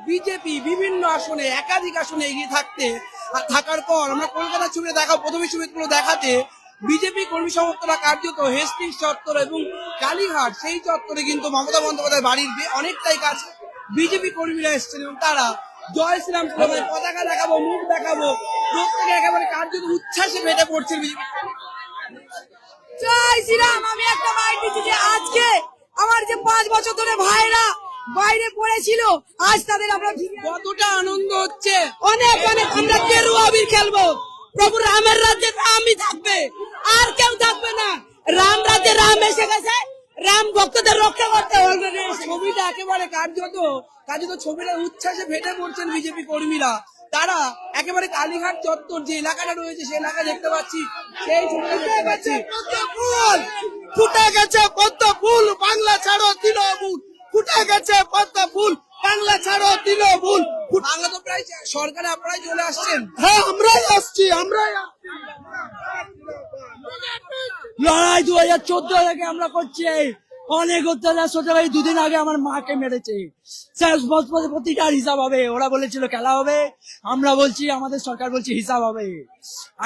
BJP বিভিন্ন আসনে একাধিক আসনে এগিয়ে থাকার পর আমরা কলকাতার ছবিটা দেখাবো, প্রথমে ছবিগুলো দেখাতে বিজেপি কর্মী সমর্থকরা কার্যত হেস্টিংস চত্বর এবং কালীঘাট সেই চত্বরে কিন্তু মমতা বন্দ্যোপাধ্যায়ের বাড়ির অনেকটাই কাছে বিজেপি কর্মীরা এসেছেন এবং তারা জয় শ্রীরাম স্লোগানে পতাকা দেখাবো, মুখ দেখাবো, প্রত্যেকে একেবারে কার্যত উচ্ছ্বাসে ফেটে পড়ছেন বিজেপি। জয় শ্রীরাম। আমি একটা বাইট দিচ্ছি যে আজকে আমার যে 5 বছর ধরে ভাইরা বাইরে পড়েছিল, আজ তাদের আমরা কতটা আনন্দ হচ্ছে, অনেক অনেক। আমরা গেরুয়া আবির খেলবো, প্রভু রামের রাজ্যে রামই থাকবে, আর কেউ থাকবে না। রাম রাজ্যে রাম এসে গেছে, রাম ভক্তদের রক্ষা করতে অলরেডি। ছবিটা একেবারে কার্যত ছবিটা উচ্ছ্বাসে ফেটে পড়ছেন বিজেপি কর্মীরা। তারা একেবারে কালীঘাট চত্বর যে এলাকাটা রয়েছে সেই এলাকা দেখতে পাচ্ছি, সেই ছবিটা দেখতে পাচ্ছি। ফুল ফুটে গেছে, পদ্ম ফুল, বাংলা ছাড়ো তৃণমূল ফুটে গেছে, পদ্ম ফুল, বাংলা ছাড়ো তৃণমূল। বাংলা তো প্রায় সরকারে আপনারাই চলে আসছেন। হ্যাঁ, আমরাই আসছি, আমরাই লড়াই 2014 থেকে আমরা করছি। অনেক অত্যাচার সহ্য করে। 2 দিন আগে আমার মাকে মেরেছে, প্রতিটার হিসাব হবে। ওরা বলেছিল খেলা হবে, আমরা বলছি, আমাদের সরকার বলছে হিসাব হবে,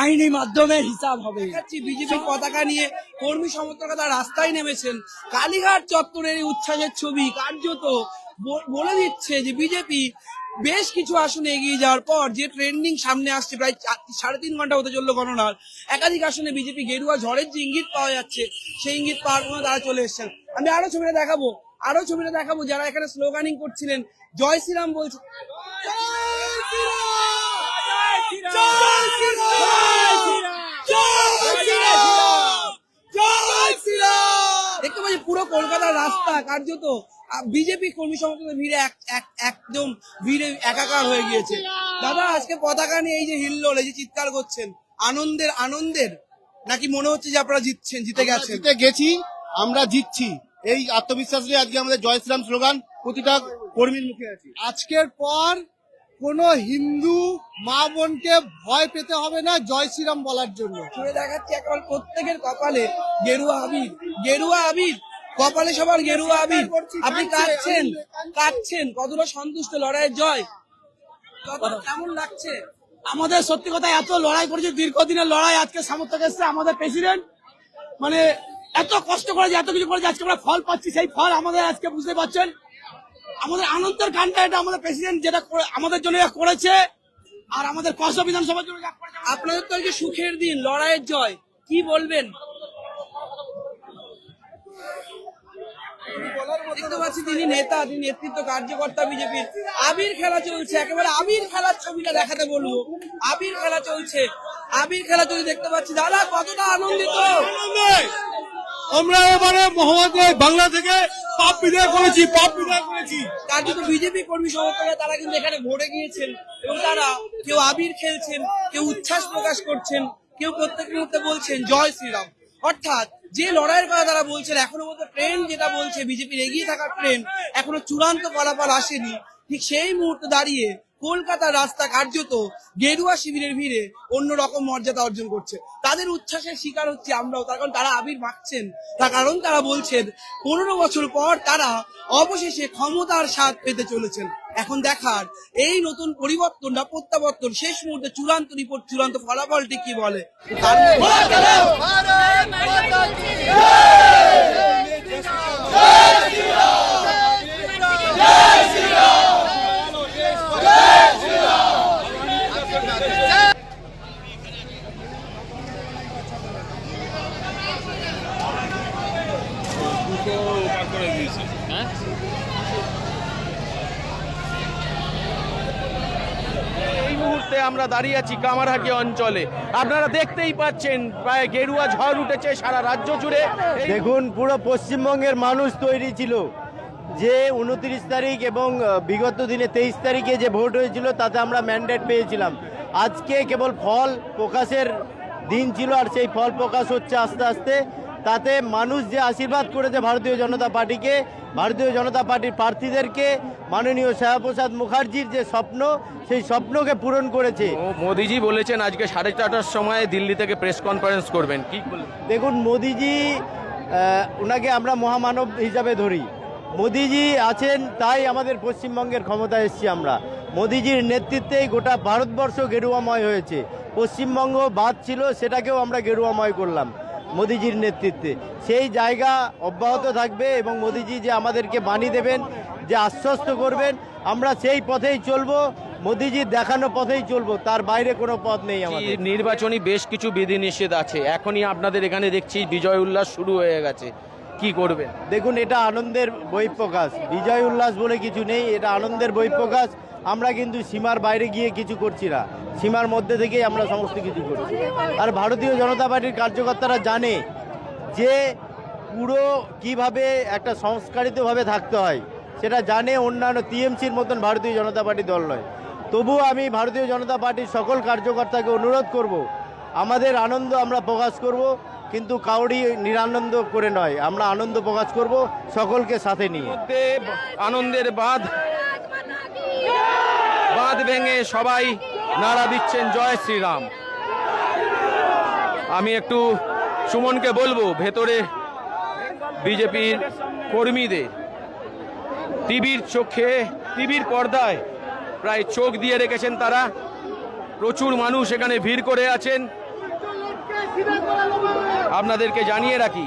আইনি মাধ্যমে হিসাব হবে। বিজেপি পতাকা নিয়ে কর্মী সমর্থকরা তারা রাস্তায় নেমেছেন। কালীঘাট চত্বরের এই উচ্ছ্বাসের ছবি কার্যত বলে দিচ্ছে যে বিজেপি বেশ কিছু আসনে এগিয়ে যাওয়ার পর যে ট্রেন্ডিং সামনে আসছে, প্রায় 3.5 ঘন্টা হতে চললো গণনার, একাধিক আসনে বিজেপি গেরুয়া ঝড়ের যে ইঙ্গিত পাওয়া যাচ্ছে সেই ইঙ্গিত পাওয়ার জন্য তারা চলে এসেছেন। আমি আরো ছবিটা দেখাবো যারা এখানে স্লোগানিং করছিলেন, জয় শ্রীরাম বলছে। দেখতে পাচ্ছি পুরো কলকাতার রাস্তা কার্যত বিজেপি কর্মী সমর্থকদের ভিড়ে একদম ভিড়ে একাকার হয়ে গিয়েছে। দাদা, আজকে পতাকা নিয়ে এই যে হিল্লোল, এই যে চিৎকার করছেন, আনন্দের নাকি মনে হচ্ছে যে আপনারা জিতে গেছেন? জিতে গেছি, আমরা জিতছি, এই আত্মবিশ্বাস নিয়ে আজকে আমাদের জয় শ্রীরাম স্লোগান প্রতিটা কর্মীর মুখে আছে। আজকের পর কোন হিন্দু মা বোনকে ভয় পেতে হবে না জয় শ্রীরাম বলার জন্য। ছুঁড়ে দেখাচ্ছি একেবারে প্রত্যেকের কপালে গেরুয়া আবির, কপালে সবার গেরুয়া আবির। আপনি কাঁদছেন, কতটা সন্তুষ্ট লড়াইয়ের জয়, কেমন লাগছে? আমাদের সত্যি কথা, এত লড়াই করেছে, দীর্ঘদিনের লড়াই, আজকে সামর্থ্য এসছে। আমাদের প্রেসিডেন্ট মানে এত কষ্ট করেছে, এত কিছু করেছে, আজকে আমরা ফল পাচ্ছি। সেই ফল আমাদের আজকে বুঝতে পারছেন। আমাদের আনন্দের গানটা এটা আমাদের প্রেসিডেন্ট যেটা আমাদের জন্য করেছে, আর আমাদের কষ্ট বিধানসভার জন্য যা করেছে। আপনাদের তো আজকে সুখের দিন, লড়াইয়ের জয়, কি বলবেন? দেখতে পাচ্ছি তিনি নেতৃত্ব কার্যকর্তা বিজেপির। আবির খেলা চলছে, একেবারে আবির খেলার ছবিটা দেখাতে বলবো। আবির খেলা চলছে দেখতে পাচ্ছি। দাদা, কতটা আনন্দিত? আমরা এবারে মহামান্য বাংলা থেকে পাপ বিদায় করেছি। কার্যত বিজেপি কর্মী সমর্থকরা তারা কিন্তু এখানে ভোটে গিয়েছেন এবং তারা কেউ আবির খেলছেন, কেউ উচ্ছ্বাস প্রকাশ করছেন, কেউ প্রত্যেক মুহূর্তে বলছেন জয় শ্রীরাম। অর্থাৎ যে লড়াইয়ের কথা তারা বলছেন, এখনো মতো ট্রেন যেটা বলছে বিজেপির এগিয়ে থাকার ট্রেন, এখনো চূড়ান্ত ফলাফল আসেনি। ঠিক সেই মুহূর্তে দাঁড়িয়ে কলকাতার রাস্তা কার্যত গেরুয়া শিবিরের ভিড়ে অন্যরকম মর্যাদা অর্জন করছে। তাদের উচ্ছ্বাসের শিকার হচ্ছে আমরাও, তার কারণ তারা আবির মাখছেন, তার কারণ তারা বলছেন 15 বছর পর তারা অবশেষে ক্ষমতার স্বাদ পেতে চলেছেন। এখন দেখার এই নতুন পরিবর্তনটা প্রত্যাবর্তন শেষ মুহূর্তে চূড়ান্ত রিপোর্ট, চূড়ান্ত ফলাফলটি কি বলে। আমরা দাঁড়িয়ে আছি কামারহাটি অঞ্চলে। আপনারা দেখতেই পাচ্ছেন প্রায় গেরুয়া ঝড় উঠেছে সারা রাজ্য জুড়ে। দেখুন, পুরো পশ্চিমবঙ্গের মানুষ তৈরি ছিল যে 29 তারিখ এবং বিগত দিনে 23 তারিখে যে ভোট হয়েছিল তাতে আমরা ম্যান্ডেট পেয়েছিলাম। আজকে কেবল ফল প্রকাশের দিন ছিল, আর সেই ফল প্রকাশ হচ্ছে আস্তে আস্তে। তাতে মানুষ যে আশীর্বাদ করেছে ভারতীয় জনতা পার্টিকে, ভারতীয় জনতা পার্টির প্রার্থীদেরকে, মাননীয় শ্যামাপ্রসাদ মুখার্জির যে স্বপ্ন, সেই স্বপ্নকে পূরণ করেছে। মোদিজি বলেছেন আজকে 4:30টার সময় দিল্লি থেকে প্রেস কনফারেন্স করবেন, কি বলবেন? দেখুন, মোদিজি ওনাকে আমরা মহামানব হিসাবে ধরি। মোদিজি আছেন তাই আমাদের পশ্চিমবঙ্গের ক্ষমতায় এসেছি আমরা। মোদিজির নেতৃত্বেই গোটা ভারতবর্ষ গেরুয়াময় হয়েছে। পশ্চিমবঙ্গ বাদ ছিল, সেটাকেও আমরা গেরুয়াময় করলাম মোদিজির নেতৃত্বে। সেই জায়গা অব্যাহত থাকবে এবং মোদিজি যে আমাদেরকে বাণী দেবেন, যে আশ্বস্ত করবেন, আমরা সেই পথেই চলবো, মোদিজির দেখানো পথেই চলবো, তার বাইরে কোনো পথ নেই আমাদের। নির্বাচনী বেশ কিছু বিধিনিষেধ আছে, এখনই আপনাদের এখানে দেখছি বিজয় উল্লাস শুরু হয়ে গেছে, কি করবেন? দেখুন, এটা আনন্দের বহিঃপ্রকাশ, বিজয় উল্লাস বলে কিছু নেই, এটা আনন্দের বহিঃপ্রকাশ। আমরা কিন্তু সীমার বাইরে গিয়ে কিছু করছি না, সীমার মধ্যে থেকেই আমরা সমস্ত কিছু করছি। আর ভারতীয় জনতা পার্টির কার্যকর্তারা জানে যে পুরো কিভাবে একটা সংস্কারিতভাবে থাকতে হয়, সেটা জানে। অন্যান্য টিএমসির মতন ভারতীয় জনতা পার্টি দল নয়। তবুও আমি ভারতীয় জনতা পার্টির সকল কার্যকর্তাকে অনুরোধ করব, আমাদের আনন্দ আমরা প্রকাশ করব, কিন্তু কাউরি নিরানন্দ করে নয়, আমরা আনন্দ প্রকাশ করব সকলকে সাথে নিয়ে। আনন্দের বাঁধ ভেঙে সবাই নারা দিচ্ছেন জয় শ্রীরাম। আমি একটু সুমনকে বলবো, ভেতরে বিজেপির কর্মীদের টিভির পর্দায় প্রায় চোখ দিয়ে রেখেছেন তারা। প্রচুর মানুষ এখানে ভিড় করে আছেন। আপনাদেরকে জানিয়ে রাখি,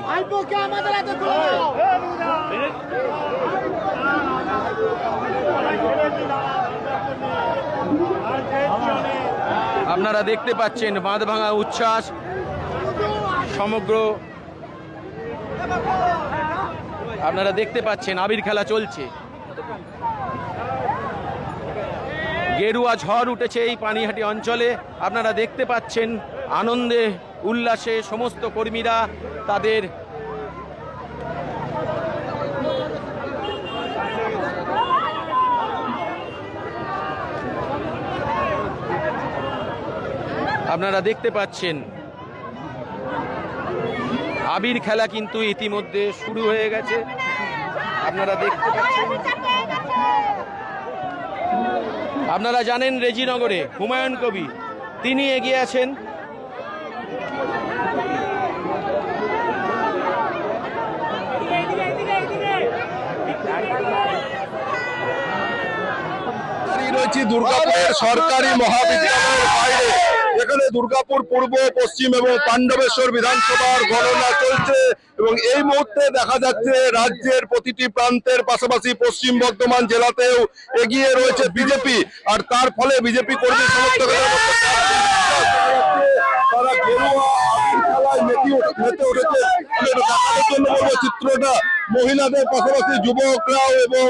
আপনারা দেখতে পাচ্ছেন বাঁধ ভাঙা উচ্ছ্বাস সমগ্র। আপনারা দেখতে পাচ্ছেন আবির খেলা চলছে, গেরুয়া ঝড় উঠেছে এই পানিহাটি অঞ্চলে। আপনারা দেখতে পাচ্ছেন আনন্দে উল্লাসে সমস্ত কর্মীরা তাদের আপনারা দেখতে পাচ্ছেন আবির খেলা কিন্তু ইতিমধ্যে শুরু হয়ে গেছে। আপনারা দেখতে পাচ্ছেন, আপনারা জানেন রেজিনগরে হুমায়ুন কবির তিনি এগিয়ে আছেন। রয়েছি দুর্গাপুরের সরকারি মহাবিদ্যালয়ের বাইরে। এখানে দুর্গাপুর পূর্ব, পশ্চিম এবং পাণ্ডবেশ্বর বিধানসভার গণনা চলছে এবং এই মুহূর্তে দেখা যাচ্ছে রাজ্যের প্রতিটি প্রান্তের পাশাপাশি পশ্চিম বর্ধমান জেলাতেও এগিয়ে রয়েছে বিজেপি। আর তার ফলে বিজেপি কর্মী সমর্থকদের মধ্যে তারা গেরুয়া খেলায় মেতে উঠেছে। দেখানোর জন্য বলবো চিত্রটা, মহিলাদের পাশাপাশি যুবকরাও এবং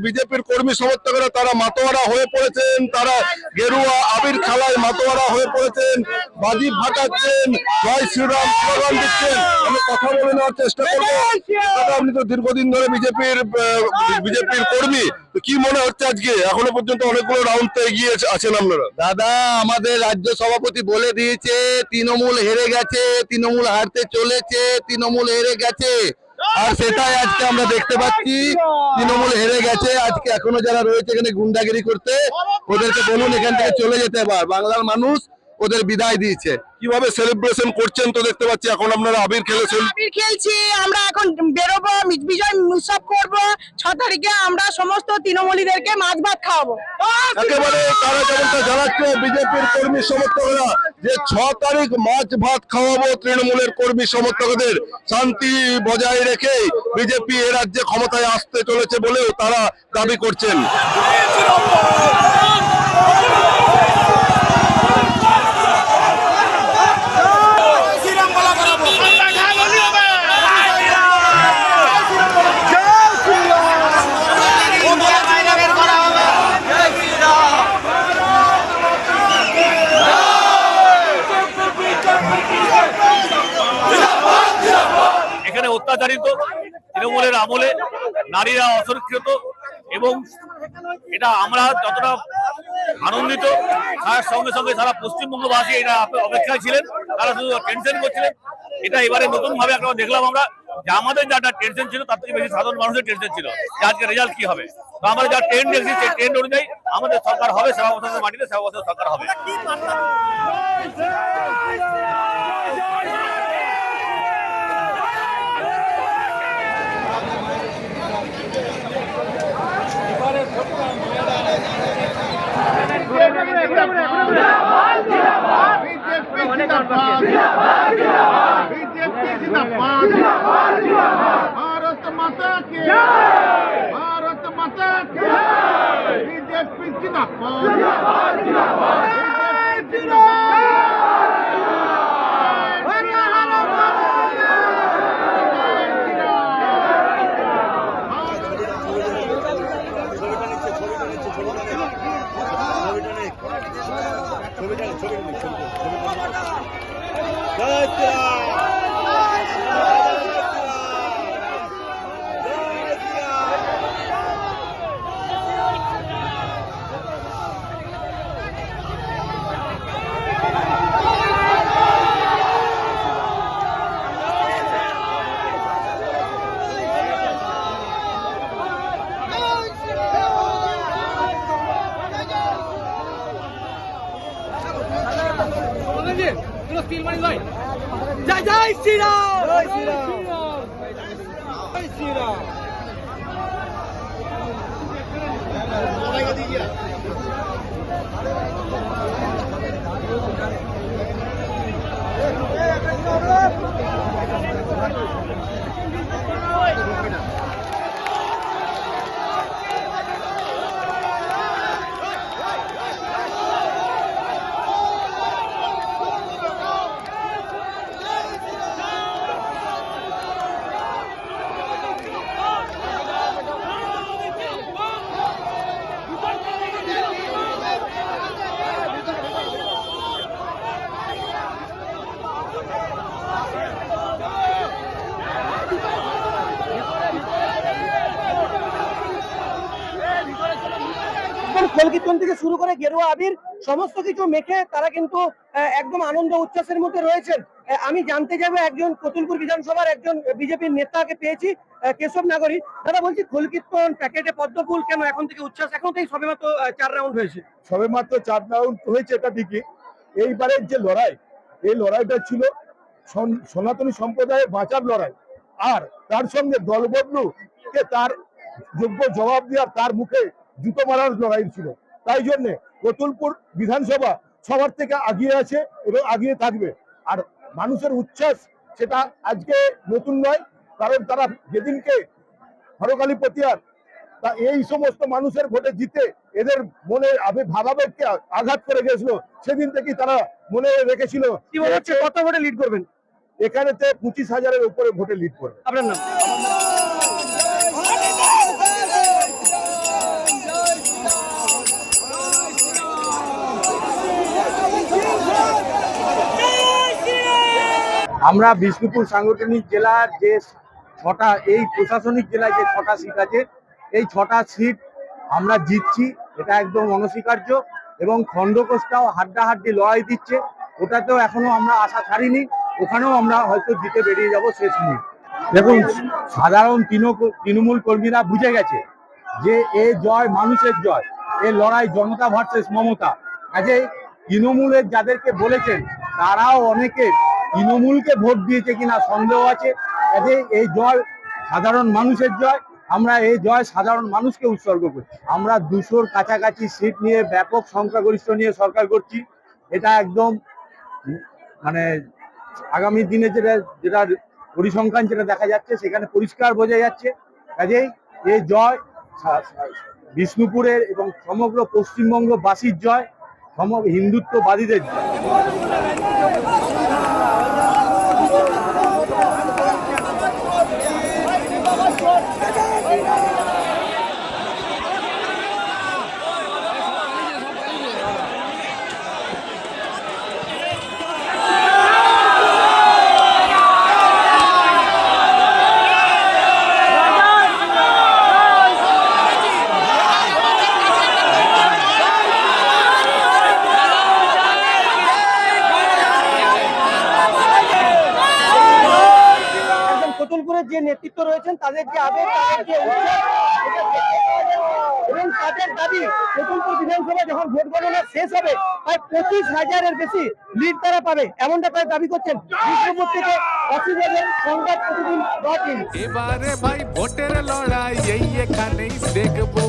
বিজেপির কর্মী সমর্থকরা তারা মাতোয়ারা হয়ে পড়েছেন, তারা গেরুয়া আবির খেলায় মাতোয়ারা হয়ে পড়েছেন, বাজি ফাটাচ্ছেন, জয় শ্রীরাম স্লোগান দিচ্ছেন। আমি কথা বলে নেওয়ার চেষ্টা করবো। দাদা, আপনি তো দীর্ঘদিন ধরে বিজেপির কর্মী, তো কি মনে হচ্ছে আজকে এখনো পর্যন্ত অনেকগুলো রাউন্ড তো এগিয়ে আছেন আপনারা? দাদা, আমাদের রাজ্য সভাপতি বলে দিয়েছে তৃণমূল হেরে গেছে, তৃণমূল হারতে চলেছে, তৃণমূল হেরে গেছে। আর সেটাই আজকে আমরা দেখতে পাচ্ছি, তৃণমূল হেরে গেছে। আজকে এখনো যারা রয়েছে এখানে গুন্ডাগিরি করতে, ওদেরকে বলুন এখান থেকে চলে যেতে। এবার বাংলার মানুষ ওদের বিদায় দিয়েছে। কিভাবে সেলিব্রেশন করছেন তো দেখতে পাচ্ছি এখন আপনারা আবির খেলেছেন। আবির খেলছি, আমরা এখন বেরোবো, বিজয় উৎসব করবো। 6 তারিখে আমরা সমস্ত তৃণমূলীদেরকে মাছ ভাত খাওয়াবো। একেবারে তারা যেমনটা জানাচ্ছে বিজেপির কর্মী সমর্থকরা যে 6 তারিখ মাছ ভাত খাওয়াবো তৃণমূলের কর্মী সমর্থকদের। শান্তি বজায় রেখে বিজেপি এ রাজ্যে ক্ষমতায় আসতে চলেছে বলেও তারা দাবি করছেন। এখানে অত্যাচারিত তৃণমূলের আমলে নারীরা অসুরক্ষিত এবং এটা আমরা যতটা আনন্দিত, তার সঙ্গে সঙ্গে সারা পশ্চিমবঙ্গবাসী এটা অপেক্ষায় ছিলেন, তারা শুধু টেনশন করছিলেন। এটা এবারে নতুন ভাবে একটা দেখলাম আমরা যে আমাদের যাটা টেনশন ছিল তার থেকে বেশি সাধারণ মানুষের টেনশন ছিল যে আজকে রেজাল্ট কি হবে। তো আমরা যা ট্রেন্ড দেখছি সেই ট্রেন্ড অনুযায়ী আমাদের সরকার হবে, সেবা বছরের মাটিতে সেবা বছরের সরকার হবে। बीजेपी जिंदाबाद भारत माता की भारत माता की बीजेपी जिंदाबाद बीजेपी জয় জয় শ্রীরাম, জয় শ্রীরাম, জয় শ্রীরাম। খোলকীর্তন থেকে শুরু করে গেরুয়া আবির সমস্ত কিছু মেখে তারা কিন্তু একদম আনন্দ উচ্ছ্বাসের মধ্যে রয়েছেন। আমি জানতে যাবো একজন কতুলপুর বিধানসভার একজন বিজেপির নেতাকে পেয়েছি, কেশব নাগরী। দাদা বলছি, খোলকীর্তন, প্যাকেটে পদ্মফুল, কেন এখন থেকে উচ্ছ্বাস? এখন থেকে সবেমাত্র 4 রাউন্ড হয়েছে। সবেমাত্র 4 রাউন্ড হয়েছে, এটা ঠিকই। এইবারের যে লড়াই, এই লড়াইটা ছিল সনাতনী সম্প্রদায়ের বাঁচার লড়াই, আর তার সঙ্গে দলবদলুকে তার যোগ্য জবাব দেওয়ার, তার মুখে জুতো মারার লড়াই ছিল। তাই জন্য কতুলপুর বিধানসভা সবার থেকে আগিয়ে আছে এবং আগিয়ে থাকবে। আর মানুষের উচ্ছ্বাস সেটা আজকে নতুন নয়, কারণ তারা যেদিনকে হরকালী প্রতিয়ার তা এই সমস্ত মানুষের ভোটে জিতে এদের মনে ভাবাবেগকে আঘাত করে গেছিল, সেদিন থেকেই তারা মনে রেখেছিল কত ভোটে লিড করবেন? এখানেতে 25,000-এর উপরে ভোটে লিড করবে। আপনার নাম? আমরা বিষ্ণুপুর সাংগঠনিক জেলার যে 6টা, এই প্রশাসনিক জেলায় যে 6টা সিট আছে, এই 6টা সিট আমরা জিতছি, এটা একদম অনস্বীকার্য। এবং খণ্ডঘোষটাও হাড্ডাহাড্ডি লড়াই দিচ্ছে, ওটাতেও এখনো আমরা আশা ছাড়িনি, ওখানেও আমরা হয়তো জিতে বেরিয়ে যাব শেষ মুহূর্তে। দেখুন, সাধারণ তৃণমূল কর্মীরা বুঝে গেছে যে এ জয় মানুষের জয়, এ লড়াই জনতা ভার্সেস মমতা। কাজেই তৃণমূলের যাদেরকে বলেছেন তারাও অনেকে তৃণমূলকে ভোট দিয়েছে কিনা সন্দেহ আছে। কাজে এই জয় সাধারণ মানুষের জয়, আমরা এই জয় সাধারণ মানুষকে উৎসর্গ করছি। আমরা 200-র কাছাকাছি সিট নিয়ে ব্যাপক সংখ্যাগরিষ্ঠ নিয়ে সরকার করছি। এটা একদম মানে আগামী দিনে যেটা পরিসংখ্যান যেটা দেখা যাচ্ছে সেখানে পরিষ্কার বোঝা যাচ্ছে। কাজেই এই জয় বিষ্ণুপুরের এবং সমগ্র পশ্চিমবঙ্গবাসীর জয়, সমগ্র হিন্দুত্ববাদীদের জয়। যে নেতৃত্ব রয়েছেন তাদের যে আবেগ, তাদের যে উৎসাহ, এবং তাদের দাবি কতুলপুর বিধানসভা যখন ভোট গণনা শেষ হবে প্রায় 25,000-এর বেশি লিড তারা পাবে, এমনটা তারা দাবি করছেন। বিষ্ণুপুর থেকে অসুবিধা সংবাদ প্রতিদিন.in। এবারে ভাই ভোটের লড়াই এই এখানেই দেখবো।